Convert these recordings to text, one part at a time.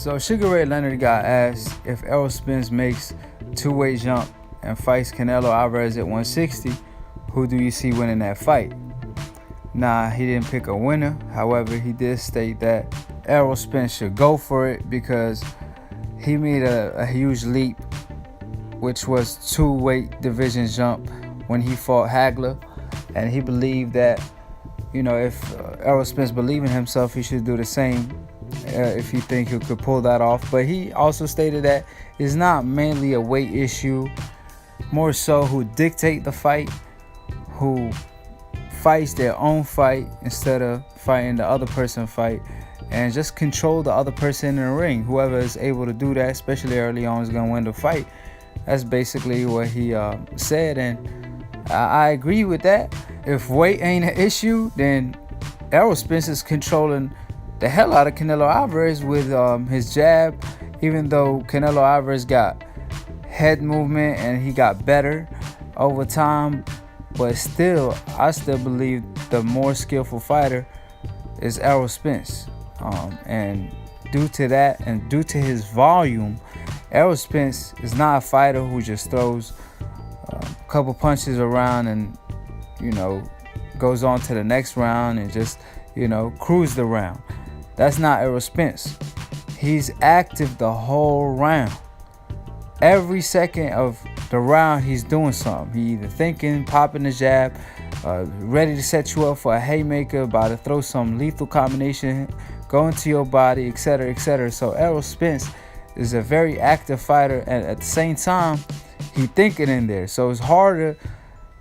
So Sugar Ray Leonard got asked if Errol Spence makes two-way jump and fights Canelo Alvarez at 160, who do you see winning that fight? Nah, he didn't pick a winner. However, he did state that Errol Spence should go for it because he made a huge leap, which was two-weight division jump when he fought Hagler, and he believed that, if Errol Spence believed in himself, he should do the same if you think he could pull that off. But he also stated that it's not mainly a weight issue, more so who dictate the fight, who fights their own fight instead of fighting the other person fight, and just control the other person in the ring. Whoever is able to do that, especially early on, is going to win the fight. That's basically what he said, and I agree with that. If weight ain't an issue, then Errol Spence is controlling the hell out of Canelo Alvarez with his jab, even though Canelo Alvarez got head movement and he got better over time. But still, I still believe the more skillful fighter is Errol Spence. And due to that and due to his volume, Errol Spence is not a fighter who just throws a couple punches around and, goes on to the next round and just, cruise the round. That's not Errol Spence. He's active the whole round. Every second of the round, he's doing something. He either thinking, popping the jab, ready to set you up for a haymaker, about to throw some lethal combination, go into your body, etc., etc. So Errol Spence is a very active fighter, and at the same time, he thinking in there. So it's harder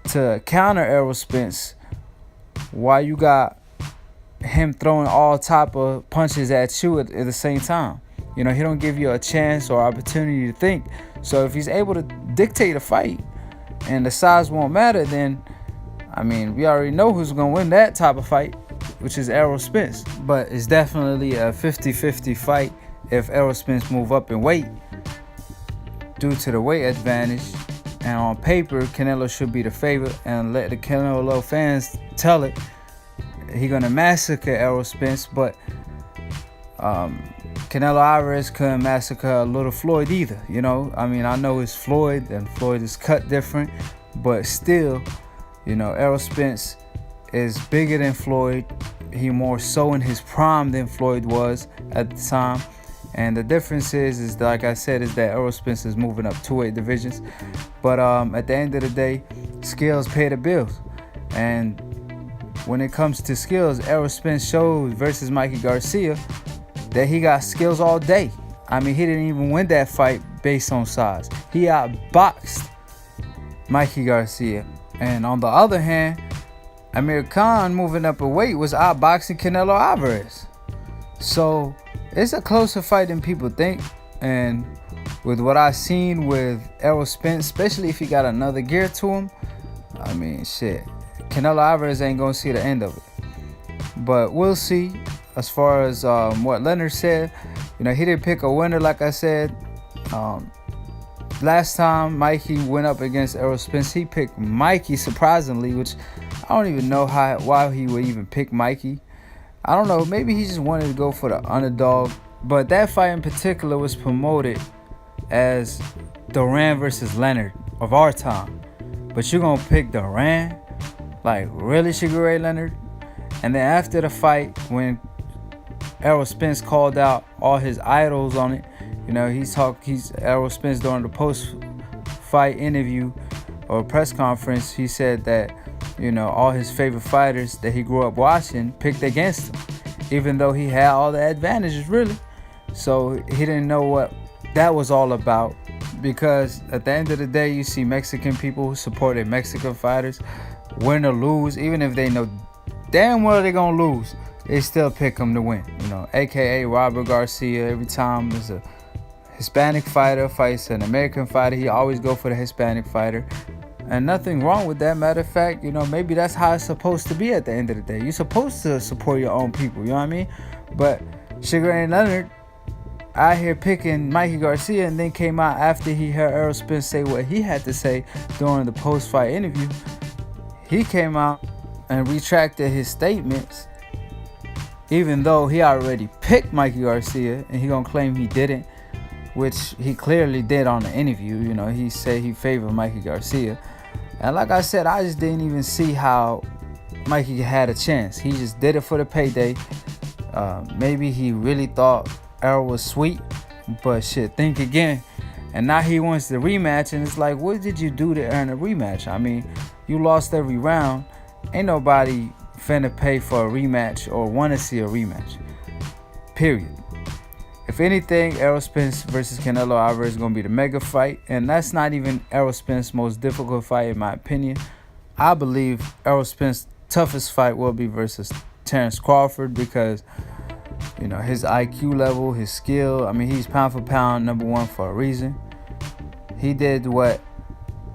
to counter Errol Spence while you got him throwing all type of punches at you at the same time. He don't give you a chance or opportunity to think. So if he's able to dictate a fight and the size won't matter, then, we already know who's going to win that type of fight, which is Errol Spence. But it's definitely a 50-50 fight if Errol Spence move up in weight due to the weight advantage. And on paper, Canelo should be the favorite, and let the Canelo fans tell it. He's going to massacre Errol Spence, but Canelo Alvarez couldn't massacre Little Floyd either. I know it's Floyd, and Floyd is cut different, but still, Errol Spence is bigger than Floyd. He more so in his prime than Floyd was at the time. And the difference is like I said, is that Errol Spence is moving up two-weight divisions. But at the end of the day, skills pay the bills. And when it comes to skills, Errol Spence showed versus Mikey Garcia that he got skills all day. He didn't even win that fight based on size. He outboxed Mikey Garcia. And on the other hand, Amir Khan, moving up a weight, was outboxing Canelo Alvarez. So it's a closer fight than people think. And with what I've seen with Errol Spence, especially if he got another gear to him, Canelo Alvarez ain't gonna see the end of it. But we'll see. As far as what Leonard said, he didn't pick a winner, like I said. Last time Mikey went up against Errol Spence, he picked Mikey, surprisingly, which I don't even know why he would even pick Mikey. I don't know, maybe he just wanted to go for the underdog. But that fight in particular was promoted as Duran versus Leonard of our time. But you're going to pick Duran? Like, really, Sugar Ray Leonard? And then after the fight, when Errol Spence called out all his idols on it, he's Errol Spence during the post-fight interview or press conference, he said that, all his favorite fighters that he grew up watching picked against him, even though he had all the advantages, really. So he didn't know what that was all about, because at the end of the day, you see Mexican people who supported Mexican fighters, win or lose, even if they know damn well they're going to lose, they still pick them to win, aka Robert Garcia. Every time there's a Hispanic fighter fights an American fighter, he always go for the Hispanic fighter. And nothing wrong with that. Matter of fact, maybe that's how it's supposed to be at the end of the day. You're supposed to support your own people, you know what I mean? But Sugar Ray Leonard out here picking Mikey Garcia, and then came out after he heard Errol Spence say what he had to say during the post-fight interview. He came out and retracted his statements even though he already picked Mikey Garcia and he gonna claim he didn't, which he clearly did on the interview. You know, he said he favored Mikey Garcia. And like I said, I just didn't even see how Mikey had a chance. He just did it for the payday. Maybe he really thought Errol was sweet, but shit, think again. And now he wants the rematch, and it's like, what did you do to earn a rematch? I mean, you lost every round. Ain't nobody finna pay for a rematch or want to see a rematch. Period. If anything, Errol Spence versus Canelo Alvarez is going to be the mega fight. And that's not even Errol Spence's most difficult fight, in my opinion. I believe Errol Spence's toughest fight will be versus Terrence Crawford because, you know, his IQ level, his skill. I mean, he's pound for pound #1 for a reason. He did what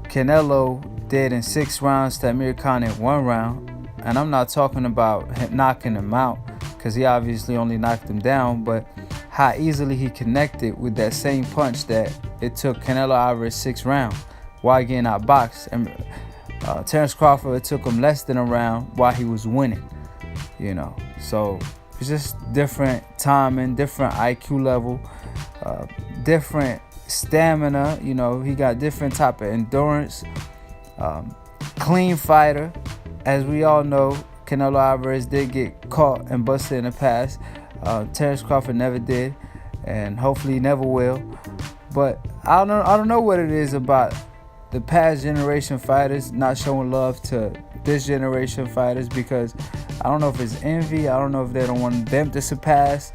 Canelo did in 6 rounds to Amir Khan in 1 round. And I'm not talking about knocking him out because he obviously only knocked him down, but how easily he connected with that same punch that it took Canelo Alvarez 6 rounds while getting outboxed. And Terrence Crawford, it took him less than a round while he was winning. You know, so it's just different timing, different IQ level, different stamina. You know, he got different type of endurance. Clean fighter. As we all know, Canelo Alvarez did get caught and busted in the past. Terrence Crawford never did, and hopefully never will. But I don't know what it is about the past generation fighters not showing love to this generation fighters, because I don't know if it's envy. I don't know if they don't want them to surpass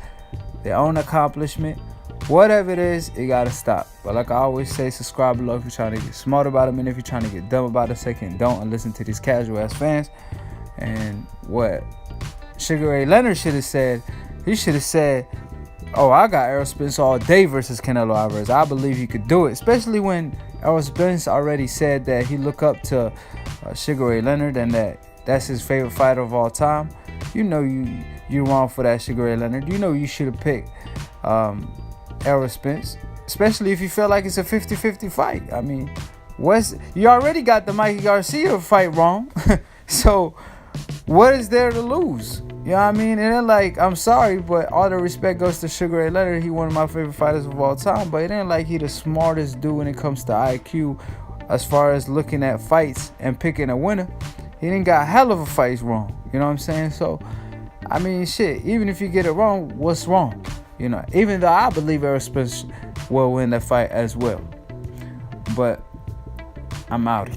their own accomplishment. Whatever it is, it gotta stop. But like I always say, subscribe below if you're trying to get smart about it, and if you're trying to get dumb about it, second don't, and listen to these casual ass fans. And what Sugar Ray Leonard should have said, he should have said, oh, I got Errol Spence all day versus Canelo Alvarez. I believe he could do it, especially when Errol Spence already said that he look up to Sugar Ray Leonard and that's his favorite fighter of all time. You know you wrong for that, Sugar Ray Leonard. You know you should have picked Errol Spence, especially if you feel like it's a 50-50 fight. I mean, you already got the Mikey Garcia fight wrong. So what is there to lose? You know what I mean? And then, like, I'm sorry, but all the respect goes to Sugar Ray Leonard. He one of my favorite fighters of all time, but it ain't like he the smartest dude when it comes to IQ as far as looking at fights and picking a winner. He didn't got hell of a fights wrong. You know what I'm saying? So, I mean, shit, even if you get it wrong, what's wrong? You know, even though I believe Errol Spence will win that fight as well. But I'm out.